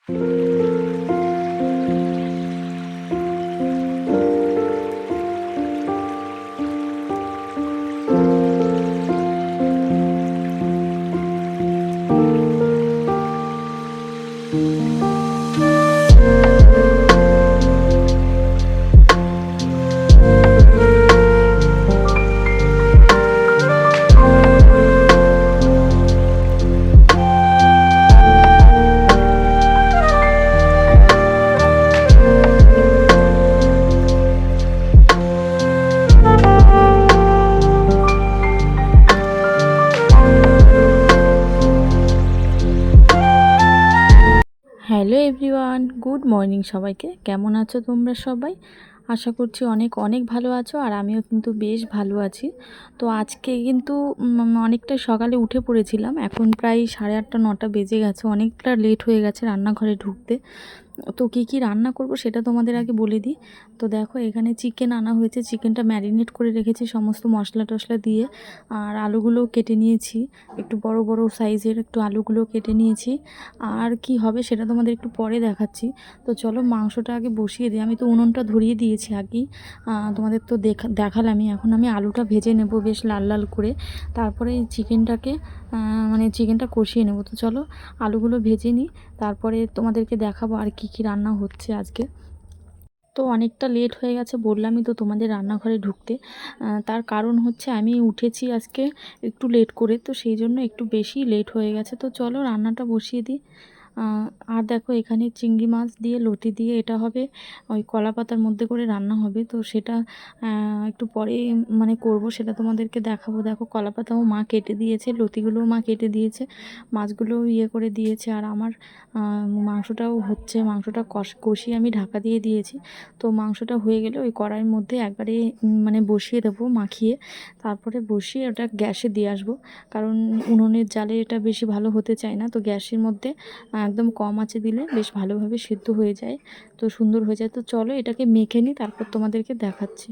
Hello everyone, good morning সবাইকে। কেমন আছো তোমরা সবাই? আশা করছি অনেক অনেক ভালো আছো, আর আমিও কিন্তু বেশ ভালো আছি। তো আজকে কিন্তু অনেকটা সকালে উঠে পড়েছিলাম। এখন প্রায় 8:30 9টা বেজে গেছে, অনেকটা লেট হয়ে গেছে রান্নাঘরে ঢুকতে। তো কী রান্না করব সেটা তোমাদের আগে বলে দিই। তো দেখো, এখানে চিকেন আনা হয়েছে, চিকেনটা ম্যারিনেট করে রেখেছি সমস্ত মশলা টশলা দিয়ে। আর আলুগুলো কেটে নিয়েছি, একটু বড় বড় সাইজের একটু আলুগুলো কেটে নিয়েছি। আর কি হবে সেটা তোমাদের একটু পরে দেখাচ্ছি। তো চলো মাংসটা আগে বসিয়ে দিই। আমি তো উনুনটা ধরিয়ে দিয়েছি আগেই, তোমাদের তো দেখালামই। এখন আমি আলুটা ভেজে নেব বেশ লাল লাল করে, তারপরে চিকেনটাকে চিকেনটা কষিয়ে নেব। তো চলো আলুগুলো ভেজে নিই, তারপরে তোমাদেরকে দেখাবো আর কি রান্না হচ্ছে আজকে। তো অনেকটা লেট হয়ে গেছে, বললামই তো তোমাদের রান্নাঘরে ঢুকতে। তার কারণ হচ্ছে আমি উঠেছি আজকে একটু লেট করে, তো সেই জন্য একটু বেশি লেট হয়ে গেছে। তো চলো রান্নাটা বসিয়ে দিই। আর দেখো, এখানে চিংড়ি মাছ দিয়ে লতি দিয়ে এটা হবে ওই কলা পাতার মধ্যে করে রান্না হবে। তো সেটা একটু পরে করব, সেটা তোমাদেরকে দেখাবো। দেখো, কলা পাতাও মা কেটে দিয়েছে, লতিগুলোও মা কেটে দিয়েছে, মাছগুলোও করে দিয়েছে। আর আমার মাংসটাও হচ্ছে, মাংসটা কষিয়ে আমি ঢাকা দিয়ে দিয়েছি। তো মাংসটা হয়ে গেলে ওই কড়াইয়ের মধ্যে একবারে বসিয়ে দেবো মাখিয়ে, তারপরে বসিয়ে ওটা গ্যাসে দিয়ে আসবো। কারণ উনুনের জালে এটা বেশি ভালো হতে চায় না, তো গ্যাসের মধ্যে একদম কম আঁচে দিলে বেশ ভালোভাবে সিদ্ধ হয়ে যায়, তো সুন্দর হয়ে যায়। তো চলো এটাকে মেখে নিই, তারপর তোমাদেরকে দেখাচ্ছি।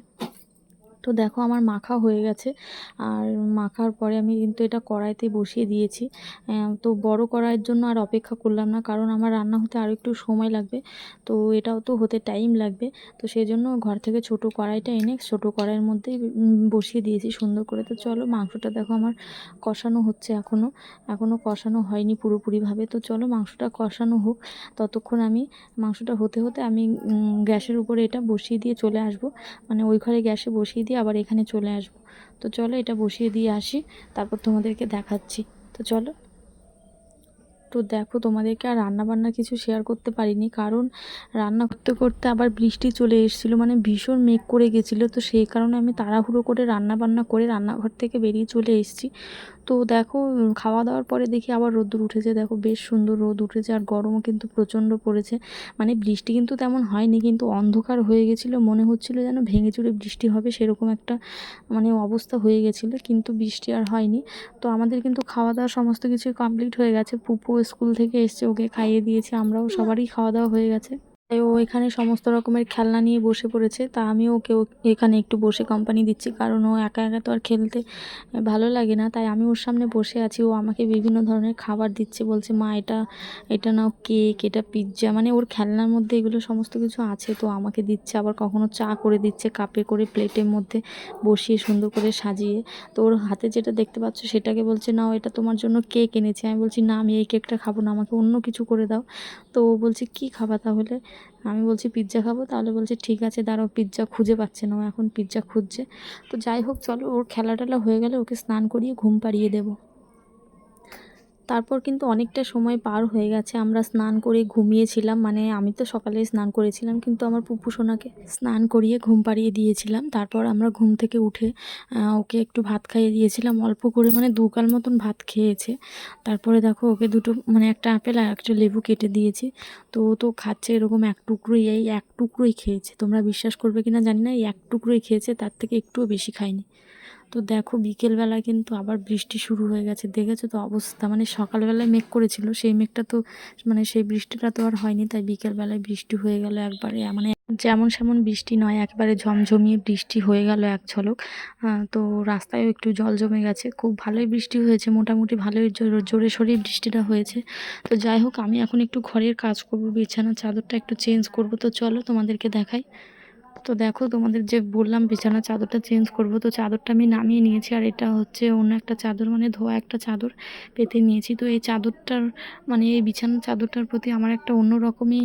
তো দেখো, আমার মাখা হয়ে গেছে। আর মাখার পরে আমি কিন্তু এটা কড়াইতে বসিয়ে দিয়েছি। তো বড় কড়াইয়ের জন্য আর অপেক্ষা করলাম না, কারণ আমার রান্না হতে আরও একটু সময় লাগবে, তো এটাও তো হতে টাইম লাগবে। তো সেই জন্য ঘর থেকে ছোট কড়াইটা এনে ছোট কড়াইয়ের মধ্যেই বসিয়ে দিয়েছি সুন্দর করে। তো চলো মাংসটা দেখো আমার কষানো হচ্ছে, এখনও কষানো হয়নি পুরোপুরিভাবে। তো চলো মাংসটা কষানো হোক, ততক্ষণ আমি মাংসটা হতে হতে আমি গ্যাসের উপরে এটা বসিয়ে দিয়ে চলে আসব। ওই ঘরে গ্যাসে বসিয়ে দিয়ে আবার এখানে চলে আসব। তো চলো এটা বসিয়ে দিয়ে আসি, তারপর তোমাদেরকে দেখাচ্ছি। তো চলো। তো দেখো, তোমাদেরকে আর রান্নাবান্না কিছু শেয়ার করতে পারিনি, কারণ রান্না করতে করতে আবার বৃষ্টি চলে এসেছিলো, ভীষণ মেঘ করে গেছিলো। তো সেই কারণে আমি তাড়াহুড়ো করে রান্নাবান্না করে রান্নাঘর থেকে বেরিয়ে চলে এসেছি। তো দেখো, খাওয়া দাওয়ার পরে দেখি আবার রোদ্দুর উঠেছে। দেখো, বেশ সুন্দর রোদ উঠেছে, আর গরমও কিন্তু প্রচণ্ড পড়েছে। বৃষ্টি কিন্তু তেমন হয়নি, কিন্তু অন্ধকার হয়ে গেছিলো, মনে হচ্ছিলো যেন ভেঙে চুরে বৃষ্টি হবে, সেরকম একটা অবস্থা হয়ে গেছিলো, কিন্তু বৃষ্টি আর হয়নি। তো আমাদের কিন্তু খাওয়া দাওয়া সমস্ত কিছু কমপ্লিট হয়ে গেছে। পুপু স্কুল থেকে এসছে, ওকে খাইয়ে দিয়েছি, আমরাও সবারই খাওয়া দাওয়া হয়ে গেছে। তাই ও এখানে সমস্ত রকমের খেলনা নিয়ে বসে পড়েছে, তা আমিও ওকে এখানে একটু বসে কোম্পানি দিচ্ছি, কারণ ও একা একা তো আর খেলতে ভালো লাগে না। তাই আমি ওর সামনে বসে আছি, ও আমাকে বিভিন্ন ধরনের খাবার দিচ্ছে, বলছে মা এটা এটা নাও, কেক, এটা পিৎজা, ওর খেলনার মধ্যে এগুলো সমস্ত কিছু আছে, তো আমাকে দিচ্ছে। আবার কখনো চা করে দিচ্ছে কাপে করে, প্লেটের মধ্যে বসিয়ে সুন্দর করে সাজিয়ে। তো ওর হাতে যেটা দেখতে পাচ্ছ সেটাকে বলছে নাও, এটা তোমার জন্য কেক এনেছি। আমি বলছি না, আমি এই কেকটা খাবো না, আমাকে অন্য কিছু করে দাও। তো ও বলছে কী খাবা তাহলে? আমি বলছি পিৎজা খাবো। তাহলে বলছে ঠিক আছে দাঁড়াও, পিৎজা খুঁজে পাচ্ছে না, ও এখন পিৎজা খুঁজছে। তো যাই হোক, চলো ওর খেলা টেলা হয়ে গেলে ওকে স্নান করিয়ে ঘুম পাড়িয়ে দেবো। তারপর কিন্তু অনেকটা সময় পার হয়ে গেছে, আমরা স্নান করে ঘুমিয়েছিলাম। আমি তো সকালেই স্নান করেছিলাম, কিন্তু আমার পুপু সোনাকে স্নান করিয়ে ঘুম পাড়িয়ে দিয়েছিলাম। তারপর আমরা ঘুম থেকে উঠে ওকে একটু ভাত খাইয়ে দিয়েছিলাম, অল্প করে, 2 গাল মতন ভাত খেয়েছে। তারপরে দেখো, ওকে দুটো একটা আপেল আর একটা লেবু কেটে দিয়েছি। তো ও তো খাচ্ছে এরকম এক টুকরোই, এই এক টুকরোই খেয়েছে। তোমরা বিশ্বাস করবে কিনা জানি না, এই এক টুকরোই খেয়েছে, তার থেকে একটুও বেশি খায়নি। তো দেখো, বিকেলবেলা কিন্তু আবার বৃষ্টি শুরু হয়ে গেছে, দেখেছো তো অবস্থা। সকালবেলায় মেঘ করেছিল, সেই মেঘটা তো সেই বৃষ্টিটা তো আর হয়নি, তাই বিকেলবেলায় বৃষ্টি হয়ে গেল একবারে। যেমন সেমন বৃষ্টি নয়, একেবারে ঝমঝমিয়ে বৃষ্টি হয়ে গেল এক ঝলক। তো রাস্তায়ও একটু জল জমে গেছে। খুব ভালোই বৃষ্টি হয়েছে, মোটামুটি ভালোই জোরে সোরেই বৃষ্টিটা হয়েছে। তো যাই হোক, আমি এখন একটু ঘরের কাজ করব, বিছানার চাদরটা একটু চেঞ্জ করব। তো চলো তোমাদেরকে দেখাই। তো দেখো, তোমাদের যে বললাম বিছানার চাদরটা চেঞ্জ করব, তো চাদরটা আমি নামিয়ে নিয়েছি। আর এটা হচ্ছে অন্য একটা চাদর, মানে ধোয়া একটা চাদর পেতে নিয়েছি। তো এই চাদরটার মানে এই বিছানার চাদরটার প্রতি আমার একটা অন্য রকমই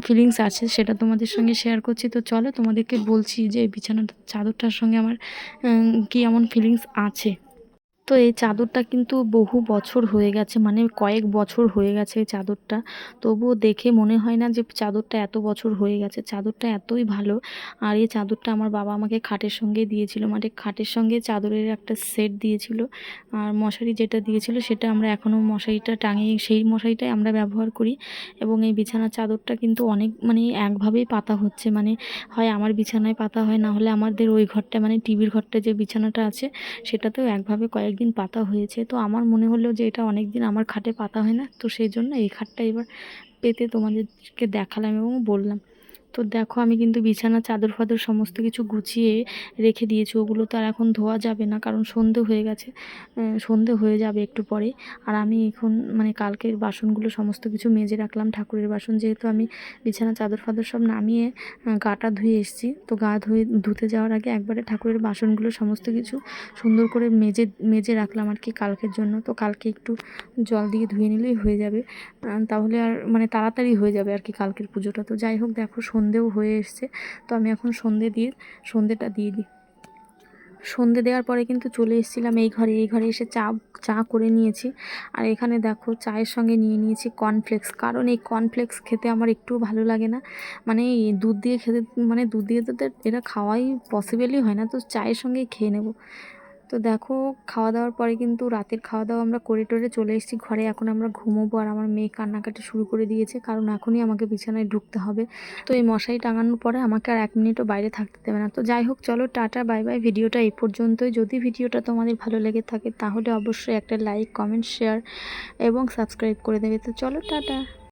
ফিলিংস আছে, সেটা তোমাদের সঙ্গে শেয়ার করছি। তো চলো তোমাদেরকে বলছি যে এই বিছানার চাদরটার সঙ্গে আমার কী এমন ফিলিংস আছে। তো এই চাদরটা কিন্তু বহু বছর হয়ে গেছে, মানে কয়েক বছর হয়ে গেছে এই চাদরটা। তবুও দেখে মনে হয় না যে চাদরটা এত বছর হয়ে গেছে। চাদরটা এতই ভালো। আর এই চাদরটা আমার বাবা আমাকে খাটের সঙ্গে দিয়েছিল, মানে খাটের সঙ্গে চাদরের একটা সেট দিয়েছিল। আর মশারি যেটা দিয়েছিল সেটা আমরা এখনও মশারিটা টাঙিয়ে সেই মশারিটাই আমরা ব্যবহার করি। এবং এই বিছানার চাদরটা কিন্তু অনেক মানে একভাবেই পাতা হচ্ছে, মানে হয় আমার বিছানায় পাতা হয়, না হলে আমাদের ওই ঘরটা মানে টিভির ঘরটা যে বিছানাটা আছে সেটাতেও একভাবে কয়েকদিন পাতা হয়েছে। তো আমার মনে হলো যে এটা অনেক দিন আমার খাটে পাতা হয় না, তো সেই জন্য এই খাটটা এবার পেতে তোমাদেরকে দেখালাম এবং বললাম। তো দেখো, আমি কিন্তু বিছানা চাদর ফাদর সমস্ত কিছু গুছিয়ে রেখে দিয়েছি। ওগুলো তো আর এখন ধোয়া যাবে না, কারণ সন্ধে হয়ে গেছে, সন্ধে হয়ে যাবে একটু পরে। আর আমি এখন মানে কালকের বাসনগুলো সমস্ত কিছু মেজে রাখলাম, ঠাকুরের বাসন, যেহেতু আমি বিছানা চাদর ফাদর সব নামিয়ে গাটা ধুয়ে এসেছি। তো গা ধুতে যাওয়ার আগে একবারে ঠাকুরের বাসনগুলো সমস্ত কিছু সুন্দর করে মেজে রাখলাম আর কি কালকের জন্য। তো কালকে একটু জল দিয়ে ধুয়ে নিলেই হয়ে যাবে, তাহলে আর মানে তাড়াতাড়ি হয়ে যাবে আর কি কালকের পুজোটা। তো যাই হোক, দেখো সন্ধেও হয়ে এসছে। তো আমি এখন সন্ধেটা দিয়ে দিই। সন্ধে দেওয়ার পরে কিন্তু চলে এসেছিলাম এই ঘরে এসে চা চা করে নিয়েছি। আর এখানে দেখো চায়ের সঙ্গে নিয়ে নিয়েছি কর্নফ্লেক্স, কারণ এই কর্নফ্লেক্স খেতে আমার একটুও ভালো লাগে না। মানে এই দুধ দিয়ে খেতে, মানে দুধ দিয়ে তো এটা খাওয়াই পসিবলই হয় না, তো চায়ের সঙ্গেই খেয়ে নেব। তো দেখো, খাওয়া দাওয়ার পরে কিন্তু রাতের খাওয়া দাওয়া আমরা করে টোরে চলে এসেছি ঘরে। এখন আমরা ঘুমোবো। আর আমার মেয়ে কান্নাকাটি শুরু করে দিয়েছে, কারণ এখনই আমাকে বিছানায় ঢুকতে হবে। তো এই মশারি টাঙানোর পরে আমাকে আর 1 মিনিটও বাইরে থাকতে দেবে না। তো যাই হোক, চলো টাটা বাই বাই। ভিডিওটা এই পর্যন্তই। যদি ভিডিওটা তোমাদের ভালো লেগে থাকে তাহলে অবশ্যই একটা লাইক, কমেন্ট, শেয়ার এবং সাবস্ক্রাইব করে দেবে। তো চলো টাটা।